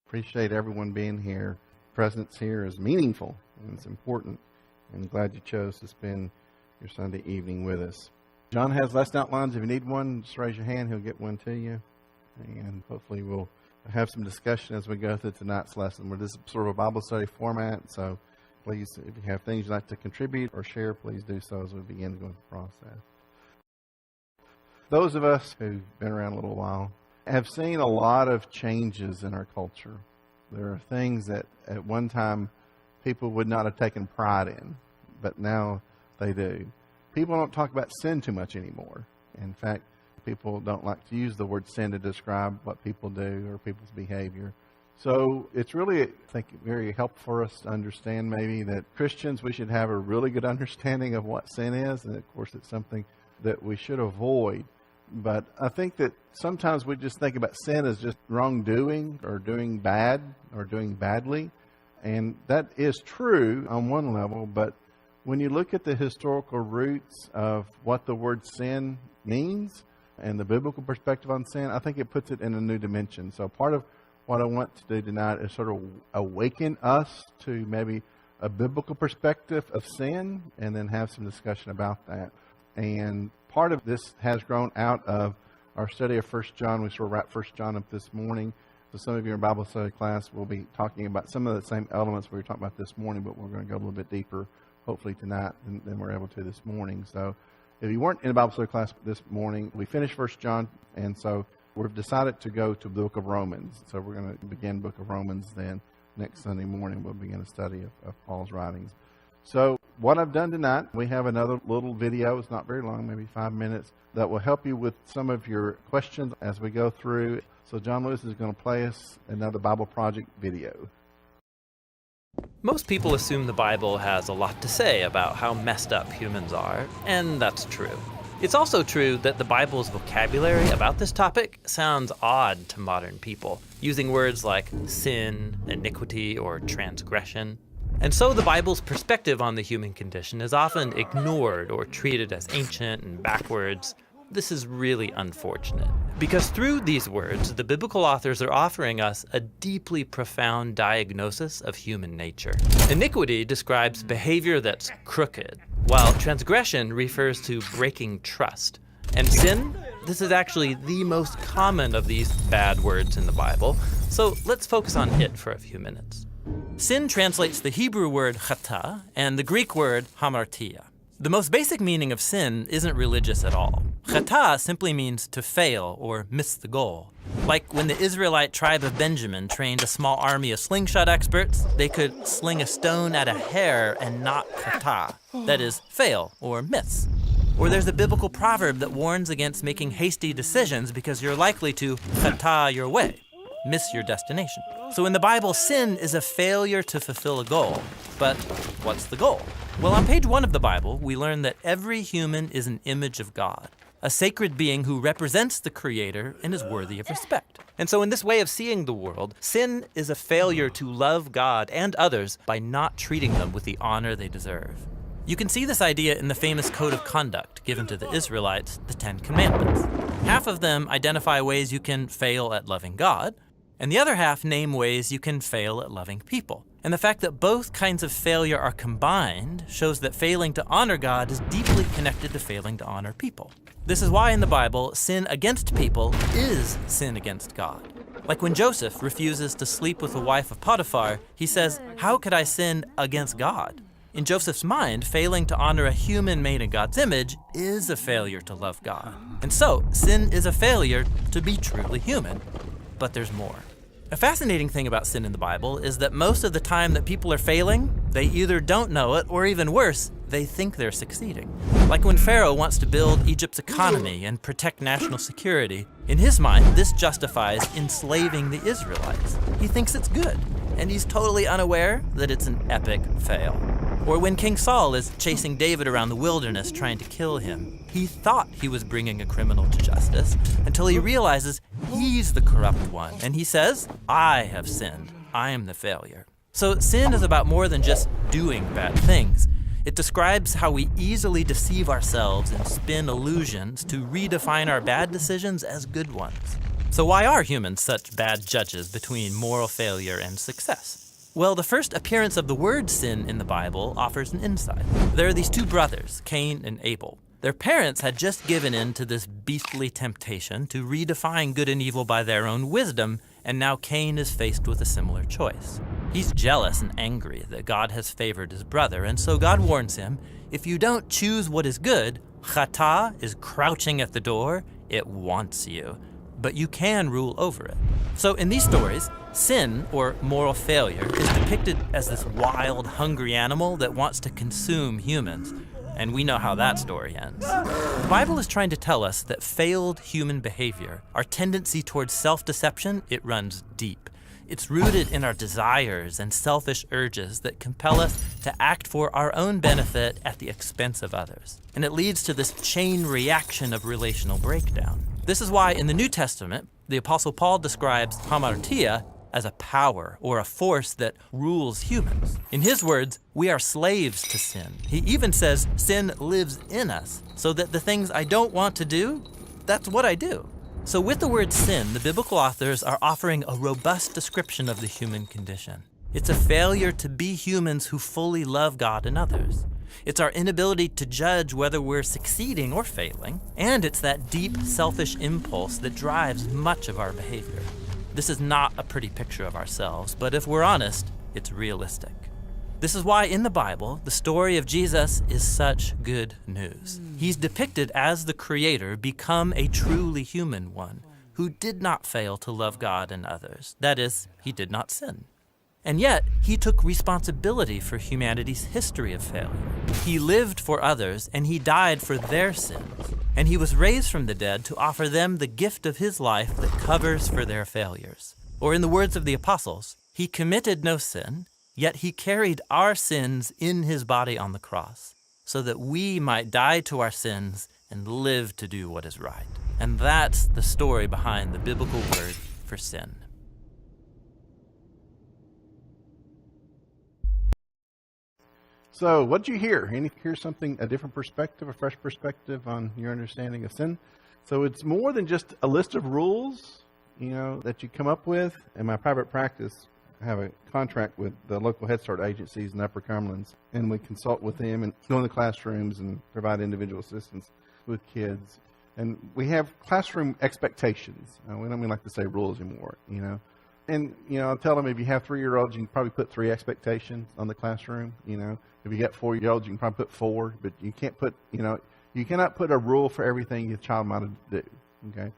Appreciate everyone being here. Presence here is meaningful and it's important. And glad you chose to spend your Sunday evening with us. John has lesson outlines. If you need one, just raise your hand. He'll get one to you. And hopefully we'll have some discussion as we go through tonight's lesson. This is sort of a Bible study format, so please, if you have things you'd like to contribute or share, please do so as we begin to go through the process. Those of us who've been around a little while have seen a lot of changes in our culture. There are things that at one time people would not have taken pride in, but now they do. People don't talk about sin too much anymore. In fact, people don't like to use the word sin to describe what people do or people's behavior. So it's really, I think, very helpful for us to understand maybe that Christians, we should have a really good understanding of what sin is. And of course, it's something that we should avoid. But I think that sometimes we just think about sin as just wrongdoing or doing bad or doing badly. And that is true on one level. But when you look at the historical roots of what the word sin means and the biblical perspective on sin, I think it puts it in a new dimension. So part of what I want to do tonight is sort of awaken us to maybe a biblical perspective of sin and then have some discussion about that. And part of this has grown out of our study of 1 John. We sort of wrapped 1 John up this morning. So some of you in Bible study class will be talking about some of the same elements we were talking about this morning, but we're going to go a little bit deeper, hopefully tonight, than we're able to this morning. So if you weren't in a Bible study class this morning, we finished 1 John, and so we've decided to go to the book of Romans. So we're going to begin the book of Romans then. Next Sunday morning, we'll begin a study of Paul's writings. So what I've done tonight, we have another little video. It's not very long, maybe 5 minutes, that will help you with some of your questions as we go through. So John Lewis is going to play us another Bible Project video. Most people assume the Bible has a lot to say about how messed up humans are, and that's true. It's also true that the Bible's vocabulary about this topic sounds odd to modern people, using words like sin, iniquity, or transgression. And so the Bible's perspective on the human condition is often ignored or treated as ancient and backwards. This is really unfortunate, because through these words, the biblical authors are offering us a deeply profound diagnosis of human nature. Iniquity describes behavior that's crooked, while transgression refers to breaking trust. And sin, this is actually the most common of these bad words in the Bible, so let's focus on it for a few minutes. Sin translates the Hebrew word chata and the Greek word hamartia. The most basic meaning of sin isn't religious at all. Chata simply means to fail or miss the goal. Like when the Israelite tribe of Benjamin trained a small army of slingshot experts, they could sling a stone at a hare and not chata, that is, fail or miss. Or there's a biblical proverb that warns against making hasty decisions because you're likely to chata your way, miss your destination. So in the Bible, sin is a failure to fulfill a goal. But what's the goal? Well, on page 1 of the Bible, we learn that every human is an image of God, a sacred being who represents the Creator and is worthy of respect. And so in this way of seeing the world, sin is a failure to love God and others by not treating them with the honor they deserve. You can see this idea in the famous code of conduct given to the Israelites, the 10 Commandments. Half of them identify ways you can fail at loving God, and the other half name ways you can fail at loving people. And the fact that both kinds of failure are combined shows that failing to honor God is deeply connected to failing to honor people. This is why in the Bible, sin against people is sin against God. Like when Joseph refuses to sleep with the wife of Potiphar, he says, "How could I sin against God?" In Joseph's mind, failing to honor a human made in God's image is a failure to love God. And so, sin is a failure to be truly human. But there's more. A fascinating thing about sin in the Bible is that most of the time that people are failing, they either don't know it, or even worse, they think they're succeeding. Like when Pharaoh wants to build Egypt's economy and protect national security, in his mind, this justifies enslaving the Israelites. He thinks it's good, and he's totally unaware that it's an epic fail. Or when King Saul is chasing David around the wilderness trying to kill him, he thought he was bringing a criminal to justice until he realizes he's the corrupt one. And he says, "I have sinned. I am the failure." So sin is about more than just doing bad things. It describes how we easily deceive ourselves and spin illusions to redefine our bad decisions as good ones. So why are humans such bad judges between moral failure and success? Well, the first appearance of the word sin in the Bible offers an insight. There are these two brothers, Cain and Abel. Their parents had just given in to this beastly temptation to redefine good and evil by their own wisdom, and now Cain is faced with a similar choice. He's jealous and angry that God has favored his brother, and so God warns him, if you don't choose what is good, Chata is crouching at the door, it wants you. But you can rule over it. So in these stories, sin, or moral failure, is depicted as this wild, hungry animal that wants to consume humans. And we know how that story ends. The Bible is trying to tell us that failed human behavior, our tendency towards self-deception, it runs deep. It's rooted in our desires and selfish urges that compel us to act for our own benefit at the expense of others. And it leads to this chain reaction of relational breakdown. This is why in the New Testament, the Apostle Paul describes hamartia as a power or a force that rules humans. In his words, we are slaves to sin. He even says sin lives in us, so that the things I don't want to do, that's what I do. So with the word sin, the biblical authors are offering a robust description of the human condition. It's a failure to be humans who fully love God and others. It's our inability to judge whether we're succeeding or failing, and it's that deep, selfish impulse that drives much of our behavior. This is not a pretty picture of ourselves, but if we're honest, it's realistic. This is why in the Bible, the story of Jesus is such good news. He's depicted as the Creator become a truly human one who did not fail to love God and others. That is, he did not sin. And yet, he took responsibility for humanity's history of failure. He lived for others, and he died for their sins. And he was raised from the dead to offer them the gift of his life that covers for their failures. Or in the words of the apostles, he committed no sin, yet he carried our sins in his body on the cross, so that we might die to our sins and live to do what is right. And that's the story behind the biblical word for sin. So, what did you hear? Hear something, a different perspective, a fresh perspective on your understanding of sin? So, it's more than just a list of rules, that you come up with. In my private practice, I have a contract with the local Head Start agencies in Upper Cumberland, and we consult with them and go in the classrooms and provide individual assistance with kids. And we have classroom expectations. We don't like to say rules anymore, And, I'll tell them if you have 3-year-olds, you can probably put 3 expectations on the classroom, If you got 4-year-olds, you can probably put 4, but you can't put, you cannot put a rule for everything your child might do, okay?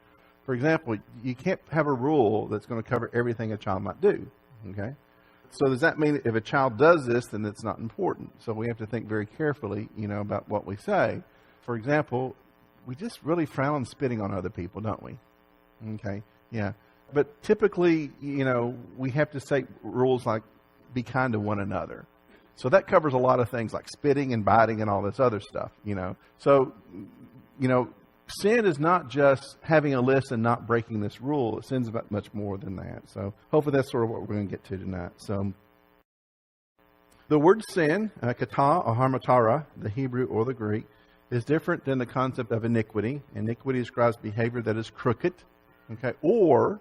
For example, you can't have a rule that's going to cover everything a child might do, okay? So does that mean if a child does this, then it's not important? So we have to think very carefully, about what we say. For example, we just really frown on spitting on other people, don't we? Okay, yeah. But typically, we have to say rules like be kind to one another. So that covers a lot of things like spitting and biting and all this other stuff, So, sin is not just having a list and not breaking this rule. Sin's about much more than that. So hopefully that's sort of what we're going to get to tonight. So the word sin, kata or harmatara, the Hebrew or the Greek, is different than the concept of iniquity. Iniquity describes behavior that is crooked, okay, or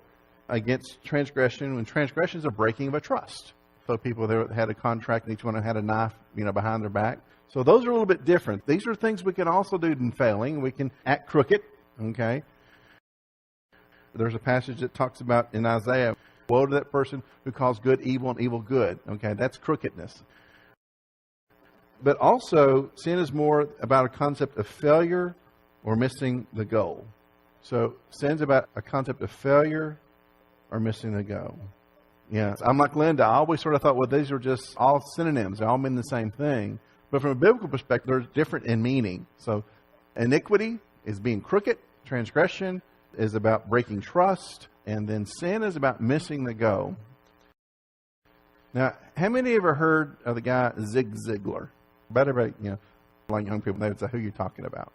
against transgression, when transgression is a breaking of a trust. So people there had a contract and each one had a knife, behind their back. So those are a little bit different. These are things we can also do in failing. We can act crooked, okay? There's a passage that talks about in Isaiah, woe to that person who calls good evil and evil good, okay? That's crookedness. But also, sin is more about a concept of failure or missing the goal. So sin's about a concept of failure or missing the goal. Yeah, I'm like Linda. I always sort of thought, well, these are just all synonyms. They all mean the same thing. But from a biblical perspective, they're different in meaning. So iniquity is being crooked. Transgression is about breaking trust. And then sin is about missing the goal. Now, how many of you ever heard of the guy Zig Ziglar? About everybody, like young people, they would say who you're talking about.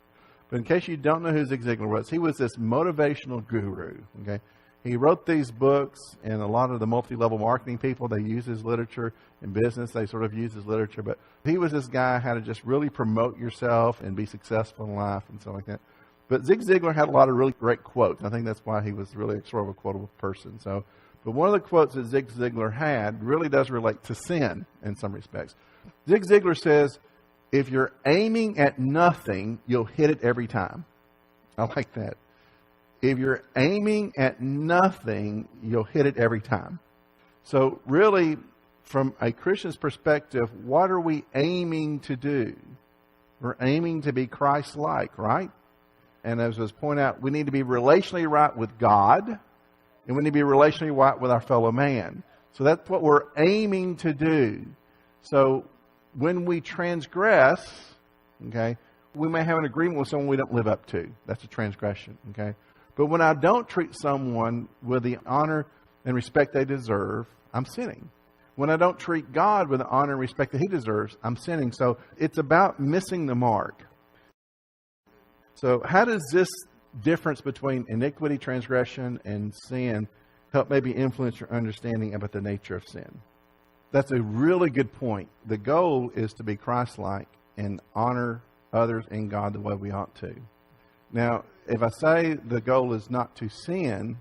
But in case you don't know who Zig Ziglar was, he was this motivational guru, okay? He wrote these books, and a lot of the multi-level marketing people, they use his literature in business. They sort of use his literature. But he was this guy, how to just really promote yourself and be successful in life and stuff like that. But Zig Ziglar had a lot of really great quotes. I think that's why he was really sort of a quotable person. But one of the quotes that Zig Ziglar had really does relate to sin in some respects. Zig Ziglar says, if you're aiming at nothing, you'll hit it every time. I like that. If you're aiming at nothing, you'll hit it every time. So really, from a Christian's perspective, what are we aiming to do? We're aiming to be Christ-like, right? And as was pointed out, we need to be relationally right with God, and we need to be relationally right with our fellow man. So that's what we're aiming to do. So when we transgress, okay, we may have an agreement with someone we don't live up to. That's a transgression, okay? But when I don't treat someone with the honor and respect they deserve, I'm sinning. When I don't treat God with the honor and respect that He deserves, I'm sinning. So it's about missing the mark. So how does this difference between iniquity, transgression, and sin help maybe influence your understanding about the nature of sin? That's a really good point. The goal is to be Christ-like and honor others and God the way we ought to. Now, if I say the goal is not to sin,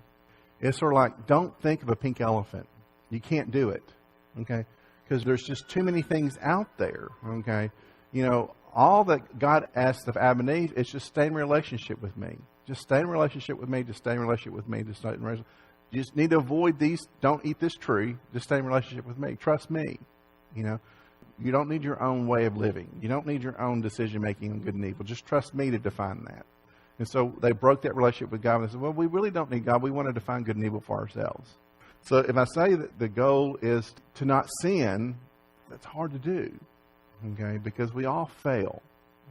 it's sort of like, don't think of a pink elephant. You can't do it, okay? Because there's just too many things out there, okay? You know, all that God asks of Adam and Eve is just stay in relationship with me. Just stay in relationship with me. Just stay in relationship with me. Just stay in relationship. You just need to avoid these. Don't eat this tree. Just stay in relationship with me. Trust me. You know, you don't need your own way of living. You don't need your own decision making on good and evil. Just trust me to define that. And so they broke that relationship with God and they said, well, we really don't need God. We want to define good and evil for ourselves. So if I say that the goal is to not sin, that's hard to do, okay, because we all fail.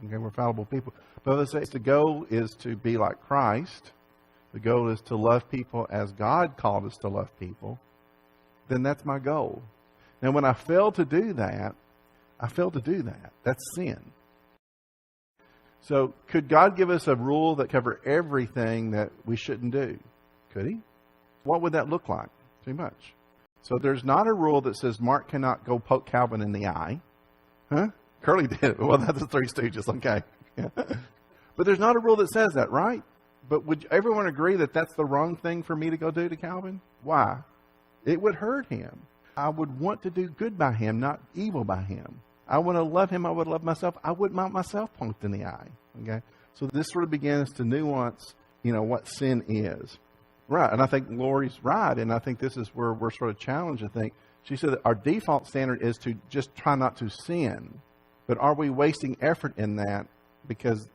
Okay, we're fallible people. But if I say the goal is to be like Christ, the goal is to love people as God called us to love people, then that's my goal. Now, when I fail to do that, That's sin. So could God give us a rule that cover everything that we shouldn't do? Could He? What would that look like? Too much. So there's not a rule that says Mark cannot go poke Calvin in the eye. Huh? Curly did it. Well, that's the Three Stooges. Okay. Yeah. But there's not a rule that says that, right? But would everyone agree that that's the wrong thing for me to go do to Calvin? Why? It would hurt him. I would want to do good by him, not evil by him. I want to love him. I would love myself. I wouldn't want myself poked in the eye. Okay. So this sort of begins to nuance, what sin is. Right. And I think Lori's right. And I think this is where we're sort of challenged, I think. She said that our default standard is to just try not to sin. But are we wasting effort in that? Because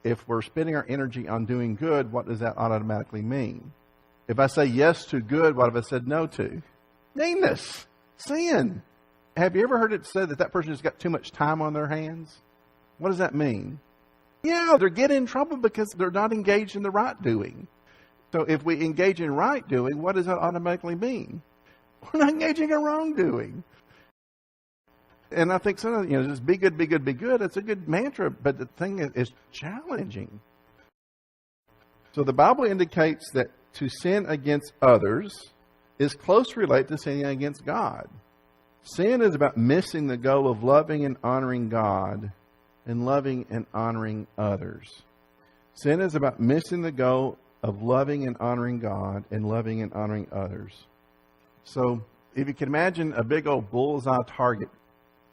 if we're spending our energy on doing good, what does that automatically mean? If I say yes to good, what have I said no to? Meanness. Sin. Have you ever heard it said that person has got too much time on their hands? What does that mean? Yeah, they're getting in trouble because they're not engaged in the right doing. So if we engage in right doing, what does that automatically mean? We're not engaging in wrongdoing. And I think sometimes, just be good, be good, be good. It's a good mantra, but the thing is challenging. So the Bible indicates that to sin against others is closely related to sinning against God. Sin is about missing the goal of loving and honoring God and loving and honoring others. Sin is about missing the goal of loving and honoring God and loving and honoring others. So if you can imagine a big old bullseye target,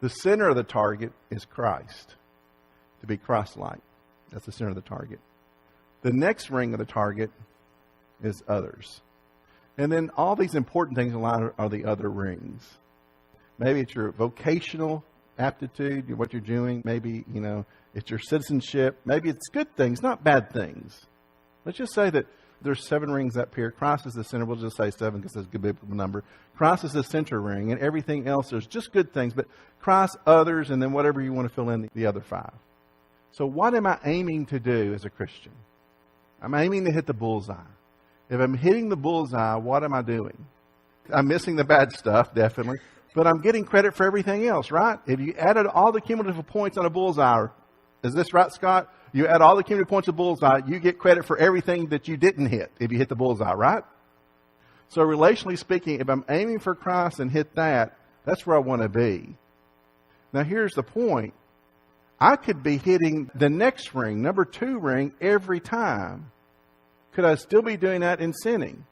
the center of the target is Christ, to be Christ-like. That's the center of the target. The next ring of the target is others. And then all these important things in life are the other rings. Maybe it's your vocational aptitude, what you're doing. Maybe, it's your citizenship. Maybe it's good things, not bad things. Let's just say that there's 7 rings up here. Christ is the center. We'll just say 7 because it's a good biblical number. Christ is the center ring, and everything else, there's just good things. But Christ, others, and then whatever you want to fill in the other 5. So what am I aiming to do as a Christian? I'm aiming to hit the bullseye. If I'm hitting the bullseye, what am I doing? I'm missing the bad stuff, definitely. But I'm getting credit for everything else, right? If you added all the cumulative points on a bullseye, is this right, Scott? You add all the cumulative points of bullseye, you get credit for everything that you didn't hit if you hit the bullseye, right? So relationally speaking, if I'm aiming for Christ and hit that, that's where I want to be. Now here's the point. I could be hitting the next ring, number 2 ring, every time. Could I still be doing that and sinning?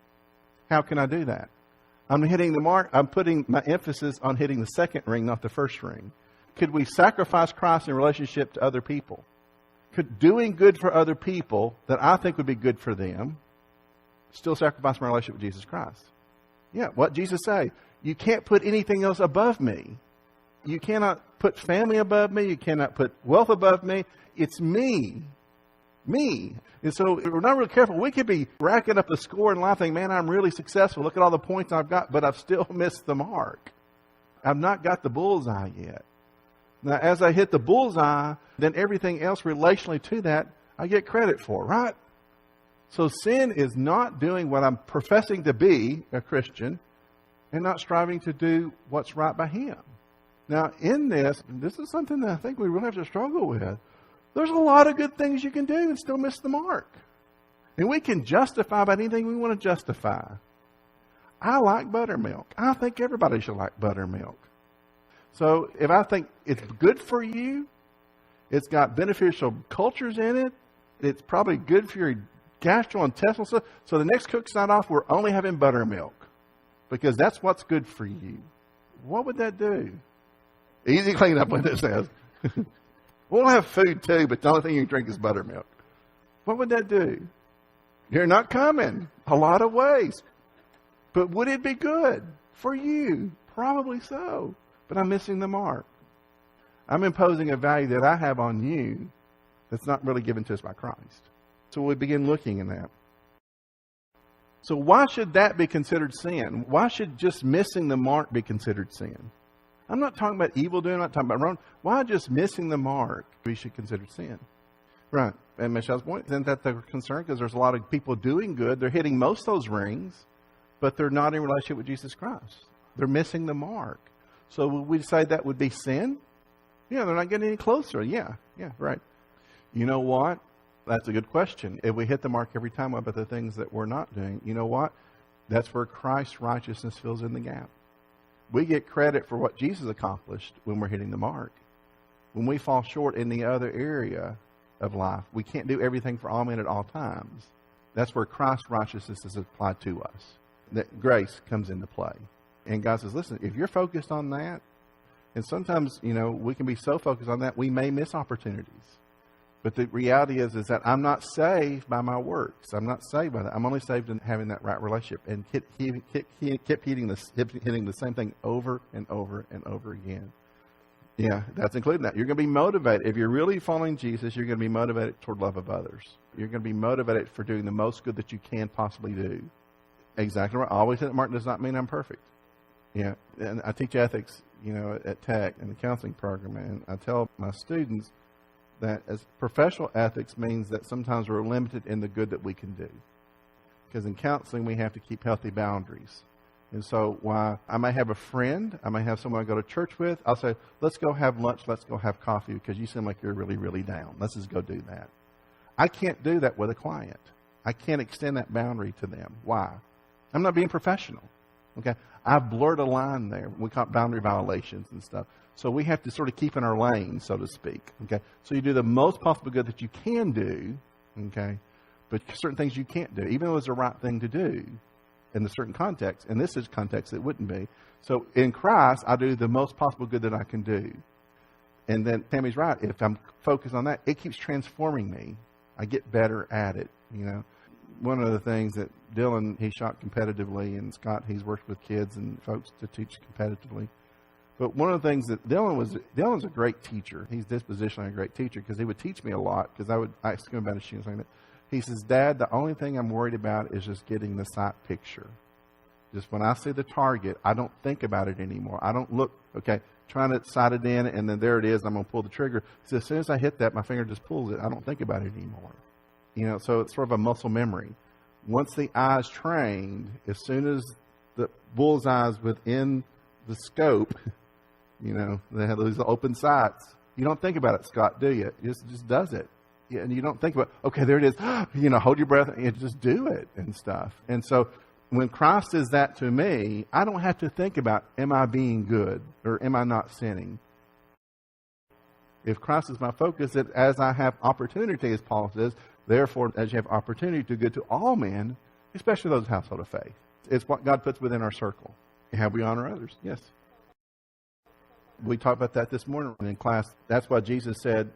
How can I do that? I'm hitting the mark. I'm putting my emphasis on hitting the second ring, not the first ring. Could we sacrifice Christ in relationship to other people? Could doing good for other people that I think would be good for them still sacrifice my relationship with Jesus Christ? Yeah, what Jesus say? You can't put anything else above me. You cannot put family above me. You cannot put wealth above me. It's me. Me. And so if we're not real careful, we could be racking up a score in life thinking, man, I'm really successful. Look at all the points I've got, but I've still missed the mark. I've not got the bullseye yet. Now, as I hit the bullseye, then everything else relationally to that, I get credit for, right? So sin is not doing what I'm professing to be, a Christian, and not striving to do what's right by Him. Now, in this is something that I think we really have to struggle with. There's a lot of good things you can do and still miss the mark. And we can justify about anything we want to justify. I like buttermilk. I think everybody should like buttermilk. So if I think it's good for you, it's got beneficial cultures in it, it's probably good for your gastrointestinal stuff. So the next cook's not off, we're only having buttermilk because that's what's good for you. What would that do? Easy cleanup when it says. We'll have food too, but the only thing you can drink is buttermilk. What would that do? You're not coming a lot of ways. But would it be good for you? Probably so. But I'm missing the mark. I'm imposing a value that I have on you that's not really given to us by Christ. So we begin looking in that. So why should that be considered sin? Why should just missing the mark be considered sin? I'm not talking about evil doing, I'm not talking about wrong. Why just missing the mark we should consider sin? Right. And Michelle's point, isn't that the concern? Because there's a lot of people doing good. They're hitting most of those rings, but they're not in relationship with Jesus Christ. They're missing the mark. So would we say that would be sin? Yeah, they're not getting any closer. Yeah, right. You know what? That's a good question. If we hit the mark every time about the things that we're not doing, you know what? That's where Christ's righteousness fills in the gap. We get credit for what Jesus accomplished when we're hitting the mark. When we fall short in the other area of life, we can't do everything for all men at all times. That's where Christ's righteousness is applied to us. That grace comes into play. And God says, listen, if you're focused on that, and sometimes, we can be so focused on that, we may miss opportunities. But the reality is that I'm not saved by my works. I'm not saved by that. I'm only saved in having that right relationship. And kept hitting the same thing over and over and over again. Yeah, that's including that. You're going to be motivated. If you're really following Jesus, you're going to be motivated toward love of others. You're going to be motivated for doing the most good that you can possibly do. Exactly right. Always hit the mark does not mean I'm perfect. Yeah, and I teach ethics, at Tech in the counseling program, and I tell my students that as professional ethics means that sometimes we're limited in the good that we can do. Because in counseling, we have to keep healthy boundaries. And so while I may have a friend, I may have someone I go to church with, I'll say, let's go have lunch, let's go have coffee, because you seem like you're really, really down. Let's just go do that. I can't do that with a client. I can't extend that boundary to them. Why? I'm not being professional. Okay, I've blurred a line there. We call it boundary violations and stuff. So we have to sort of keep in our lane, so to speak. Okay, so you do the most possible good that you can do. Okay, but certain things you can't do, even though it's the right thing to do in a certain context. In this context, it wouldn't be. So in Christ, I do the most possible good that I can do. And then Tammy's right. If I'm focused on that, it keeps transforming me. I get better at it. One of the things that Dylan, he shot competitively, and Scott, he's worked with kids and folks to teach competitively. But one of the things that Dylan's a great teacher. He's dispositionally a great teacher because he would teach me a lot because I would ask him about his shooting like that. He says, Dad, the only thing I'm worried about is just getting the sight picture. Just when I see the target, I don't think about it anymore. I don't look, trying to sight it in, and then there it is, I'm going to pull the trigger. So as soon as I hit that, my finger just pulls it. I don't think about it anymore. So it's sort of a muscle memory. Once the eye's trained, as soon as the bullseye's within the scope, they have those open sights. You don't think about it, Scott, do you? It just does it. Yeah, and you don't think about, okay, there it is. Hold your breath and just do it and stuff. And so when Christ says that to me, I don't have to think about, am I being good or am I not sinning? If Christ is my focus, that as I have opportunity, as Paul says, therefore, as you have opportunity, to do good to all men, especially those household of faith. It's what God puts within our circle. And how we honor others. Yes. We talked about that this morning in class. That's why Jesus said,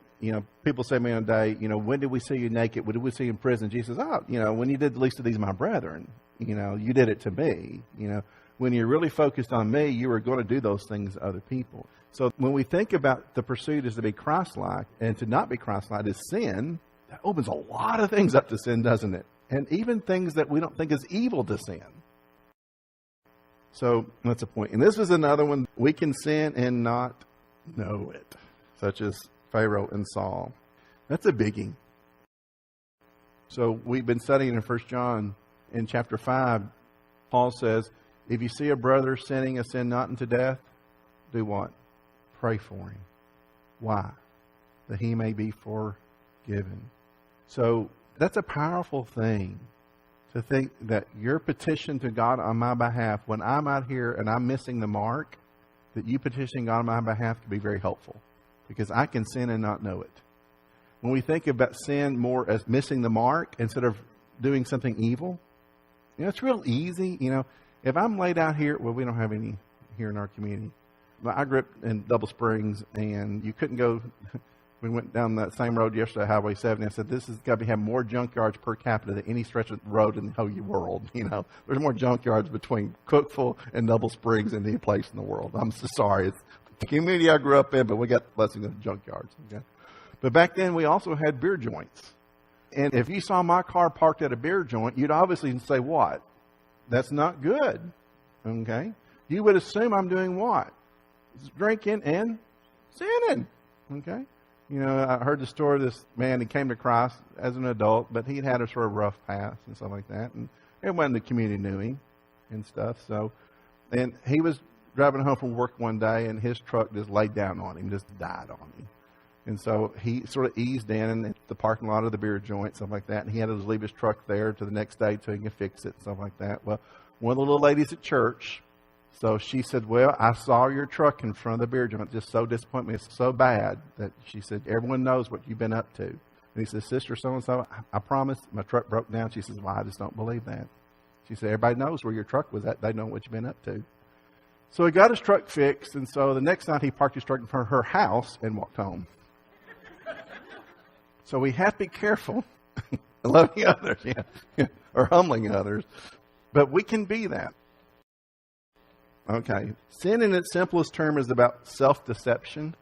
people say to me on a day, when did we see you naked? When did we see you in prison? Jesus says, when you did the least of these, my brethren, you did it to me. When you're really focused on me, you were going to do those things to other people. So when we think about the pursuit is to be Christ-like and to not be Christ-like is sin, that opens a lot of things up to sin, doesn't it? And even things that we don't think is evil to sin. So that's a point. And this is another one. We can sin and not know it, such as Pharaoh and Saul. That's a biggie. So we've been studying in 1 John in chapter 5. Paul says, if you see a brother sinning a sin not unto death, do what? Pray for him. Why? That he may be forgiven. So that's a powerful thing. To think that your petition to God on my behalf, when I'm out here and I'm missing the mark, that you petitioning God on my behalf can be very helpful. Because I can sin and not know it. When we think about sin more as missing the mark instead of doing something evil, it's real easy. If I'm laid out here, well, we don't have any here in our community. But I grew up in Double Springs, and you couldn't go. We went down that same road yesterday, Highway 70. I said, this has got to have more junkyards per capita than any stretch of road in the whole world. There's more junkyards between Cookeville and Double Springs than any place in the world. I'm so sorry. It's the community I grew up in, but we got blessing of junkyards. Okay? But back then, we also had beer joints. And if you saw my car parked at a beer joint, you'd obviously say, what? That's not good. Okay? You would assume I'm doing what? Drinking and sinning. Okay? I heard the story of this man who came to Christ as an adult, but he'd had a sort of rough past and stuff like that. And everyone in the community knew him and stuff. And he was driving home from work one day, and his truck just laid down on him, just died on him. And so he sort of eased in the parking lot of the beer joint, stuff like that. And he had to leave his truck there to the next day so he can fix it, stuff like that. Well, one of the little ladies at church, so she said, well, I saw your truck in front of the beer joint. Just so disappointed me. It's so bad that she said, everyone knows what you've been up to. And he said, Sister so-and-so, I promise my truck broke down. She says, well, I just don't believe that. She said, everybody knows where your truck was at. They know what you've been up to. So he got his truck fixed. And so the next night he parked his truck in front of her house and walked home. So we have to be careful loving others, or humbling others. But we can be that. Okay. Sin in its simplest term is about self-deception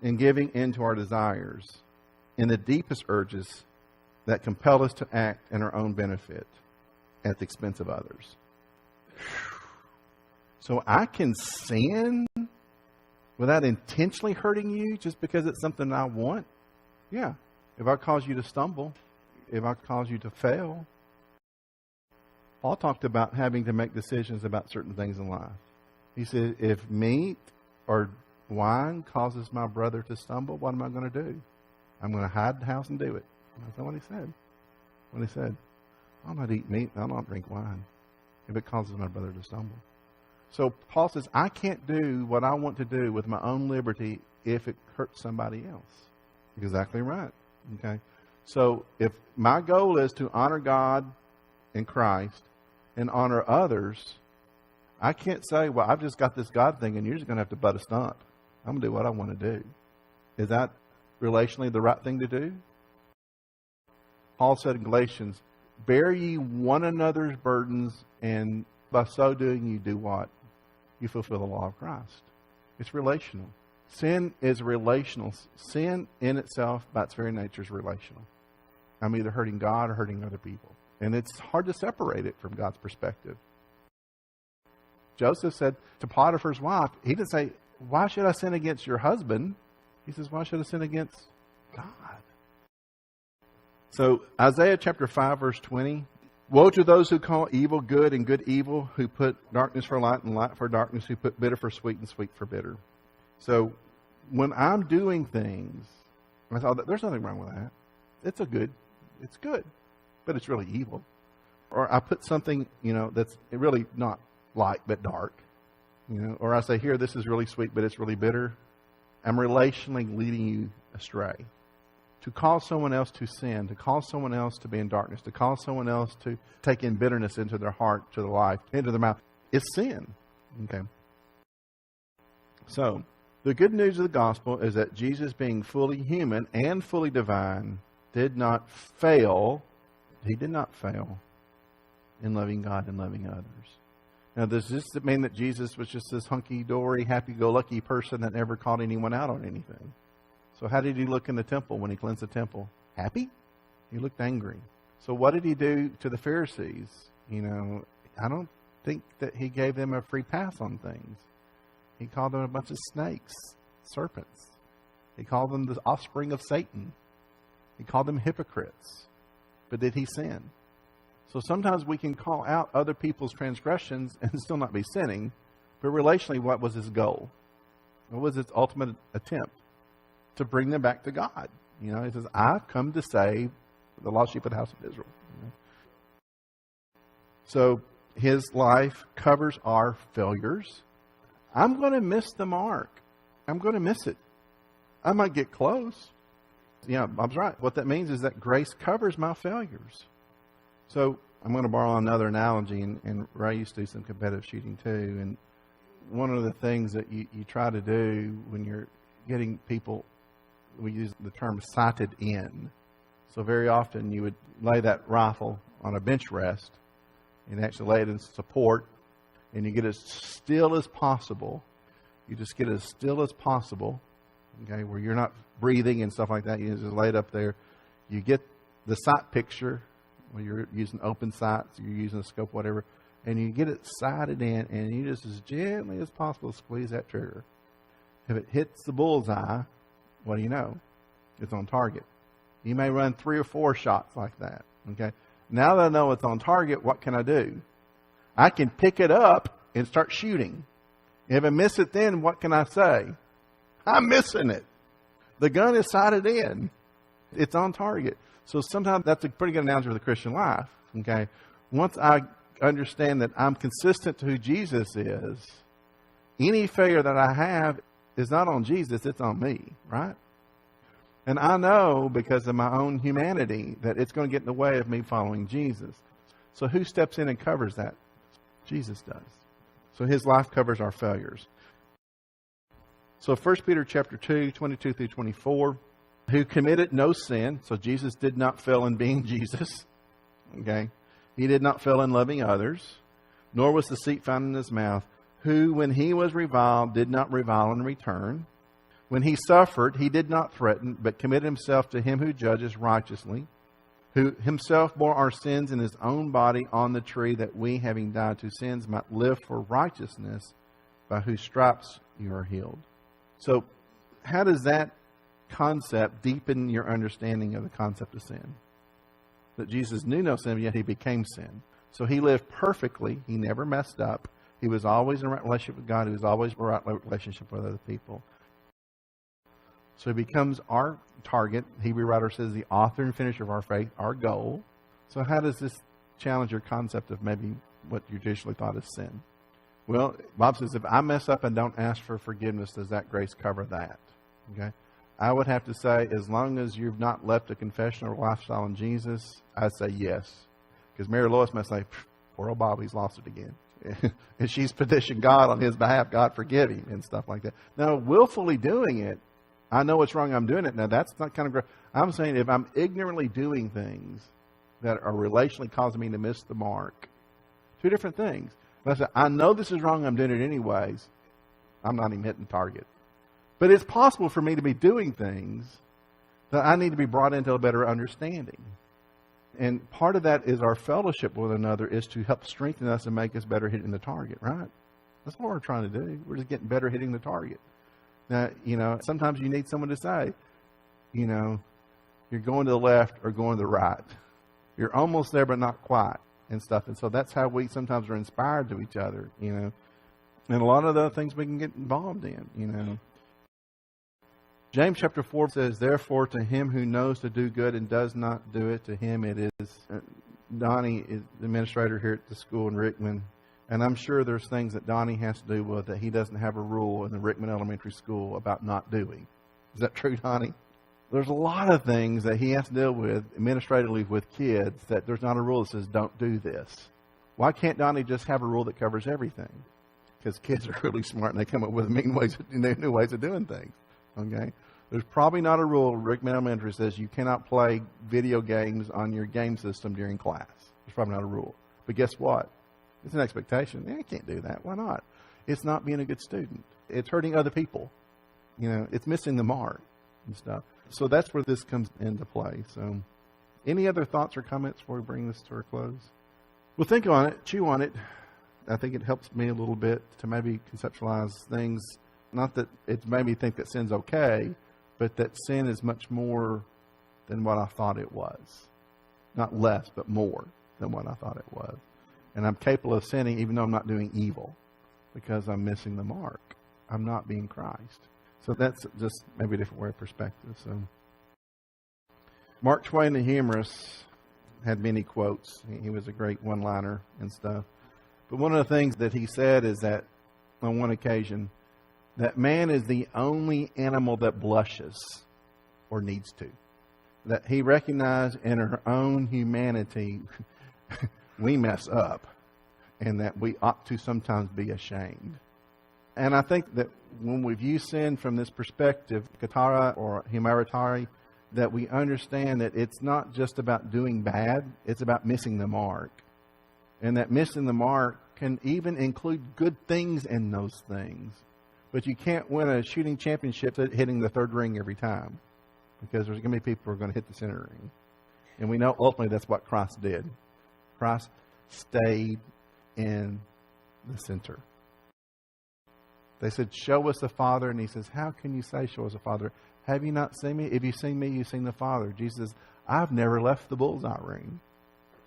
and giving in to our desires and the deepest urges that compel us to act in our own benefit at the expense of others. So I can sin without intentionally hurting you just because it's something I want? Yeah. If I cause you to stumble, if I cause you to fail. Paul talked about having to make decisions about certain things in life. He said, if meat or wine causes my brother to stumble, what am I going to do? I'm going to hide the house and do it. That's not what he said. What he said, I'll not eat meat, I'll not drink wine if it causes my brother to stumble. So Paul says, I can't do what I want to do with my own liberty if it hurts somebody else. Exactly right. Okay. So if my goal is to honor God and Christ and honor others, I can't say, well, I've just got this God thing and you're just going to have to butt a stump. I'm going to do what I want to do. Is that relationally the right thing to do? Paul said in Galatians, bear ye one another's burdens, and by so doing you do what? You fulfill the law of Christ. It's relational. Sin is relational. Sin in itself, by its very nature, is relational. I'm either hurting God or hurting other people. And it's hard to separate it from God's perspective. Joseph said to Potiphar's wife, he didn't say, why should I sin against your husband? He says, why should I sin against God? So Isaiah chapter 5, verse 20. Woe to those who call evil good and good evil, who put darkness for light and light for darkness, who put bitter for sweet and sweet for bitter. So when I'm doing things, I thought, there's nothing wrong with that. It's good, but it's really evil. Or I put something, that's really not light but dark. Or I say, here, this is really sweet, but it's really bitter. I'm relationally leading you astray. To cause someone else to sin, to cause someone else to be in darkness, to cause someone else to take in bitterness into their heart, to their life, into their mouth, is sin. Okay. So, the good news of the gospel is that Jesus, being fully human and fully divine, did not fail. He did not fail in loving God and loving others. Now, does this mean that Jesus was just this hunky-dory, happy-go-lucky person that never called anyone out on anything? So how did he look in the temple when he cleansed the temple? Happy? He looked angry. So what did he do to the Pharisees? I don't think that he gave them a free pass on things. He called them a bunch of snakes, serpents. He called them the offspring of Satan. He called them hypocrites. But did he sin? So sometimes we can call out other people's transgressions and still not be sinning. But relationally, what was his goal? What was his ultimate attempt? To bring them back to God. He says, I've come to save the lost sheep of the house of Israel. So his life covers our failures. I'm going to miss the mark. I'm going to miss it. I might get close. Yeah, Bob's right. What that means is that grace covers my failures. So I'm going to borrow another analogy, and Ray used to do some competitive shooting too. And one of the things that you try to do when you're getting people, we use the term sighted in. So very often you would lay that rifle on a bench rest and actually lay it in support, and you get as still as possible. You just get as still as possible, okay, where you're not breathing and stuff like that. You just lay it up there. You get the sight picture, when you're using open sights, you're using a scope, whatever, and you get it sighted in, and you just as gently as possible squeeze that trigger. If it hits the bullseye, what do you know? It's on target. You may run 3 or 4 shots like that. Okay. Now that I know it's on target, what can I do? I can pick it up and start shooting. If I miss it, then what can I say? I'm missing it. The gun is sighted in. It's on target. So sometimes that's a pretty good analogy for the Christian life. Okay. Once I understand that I'm consistent to who Jesus is, any failure that I have is not on Jesus, it's on me, right? And I know because of my own humanity that it's going to get in the way of me following Jesus. So who steps in and covers that? Jesus does. So his life covers our failures. So 1 Peter chapter 2, 22 through 24, who committed no sin. So Jesus did not fail in being Jesus. Okay. He did not fail in loving others, nor was deceit found in his mouth. Who, when he was reviled, did not revile in return. When he suffered, he did not threaten, but committed himself to him who judges righteously, who himself bore our sins in his own body on the tree, that we, having died to sins, might live for righteousness, by whose stripes you are healed. So, how does that concept deepen your understanding of the concept of sin? That Jesus knew no sin, yet he became sin. So he lived perfectly. He never messed up. He was always in a right relationship with God. He was always in a right relationship with other people. So he becomes our target. The Hebrew writer says the author and finisher of our faith, our goal. So how does this challenge your concept of maybe what you traditionally thought is sin? Well, Bob says, if I mess up and don't ask for forgiveness, does that grace cover that? Okay. I would have to say, as long as you've not left a confession or lifestyle in Jesus, I'd say yes. Because Mary Lois might say, poor old Bob, he's lost it again. And she's petitioned God on his behalf, God forgive him, and stuff like that. Now, willfully doing it, I know it's wrong, I'm doing it. Now, that's not kind of, I'm saying if I'm ignorantly doing things that are relationally causing me to miss the mark, 2 different things. But I say, I know this is wrong, I'm doing it anyways, I'm not even hitting target. But it's possible for me to be doing things that I need to be brought into a better understanding. And part of that is our fellowship with one another is to help strengthen us and make us better hitting the target, right? That's what we're trying to do. We're just getting better hitting the target. Now, sometimes you need someone to say, you're going to the left or going to the right. You're almost there, but not quite, and stuff. And so that's how we sometimes are inspired to each other, And a lot of the other things we can get involved in, James chapter 4 says, therefore, to him who knows to do good and does not do it, to him it is. Donnie is the administrator here at the school in Rickman. And I'm sure there's things that Donnie has to do with that he doesn't have a rule in the Rickman Elementary School about not doing. Is that true, Donnie? There's a lot of things that he has to deal with administratively with kids that there's not a rule that says don't do this. Why can't Donnie just have a rule that covers everything? Because kids are really smart and they come up with new ways of doing things. Okay? There's probably not a rule Rickman Elementary says you cannot play video games on your game system during class. There's probably not a rule. But guess what? It's an expectation. I can't do that. Why not? It's not being a good student. It's hurting other people. It's missing the mark and stuff. So that's where this comes into play. So any other thoughts or comments before we bring this to a close? Well, think on it. Chew on it. I think it helps me a little bit to maybe conceptualize things. Not that it made me think that sin's okay, but that sin is much more than what I thought it was. Not less, but more than what I thought it was. And I'm capable of sinning even though I'm not doing evil because I'm missing the mark. I'm not being Christ. So that's just maybe a different way of perspective. So Mark Twain, the humorist, had many quotes. He was a great one-liner and stuff. But one of the things that he said is that on one occasion, that man is the only animal that blushes or needs to. That he recognized in our own humanity we mess up and that we ought to sometimes be ashamed. And I think that when we view sin from this perspective, katara or himaratari, that we understand that it's not just about doing bad, it's about missing the mark. And that missing the mark can even include good things in those things. But you can't win a shooting championship at hitting the third ring every time. Because there's going to be people who are going to hit the center ring. And we know ultimately that's what Christ did. Christ stayed in the center. They said, show us the Father. And he says, how can you say, show us the Father? Have you not seen me? If you've seen me, you've seen the Father. Jesus says, I've never left the bullseye ring.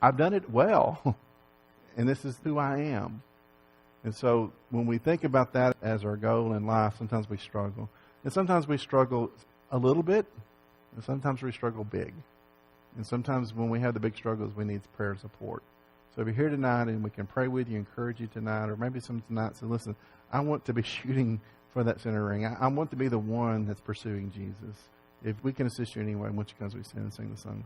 I've done it well. And this is who I am. And so when we think about that as our goal in life, sometimes we struggle. And sometimes we struggle a little bit. And sometimes we struggle big. And sometimes when we have the big struggles, we need prayer and support. So if you're here tonight and we can pray with you, encourage you tonight, or maybe some tonight say, listen, I want to be shooting for that center ring. I want to be the one that's pursuing Jesus. If we can assist you anyway, why don't you come as we stand and sing the song?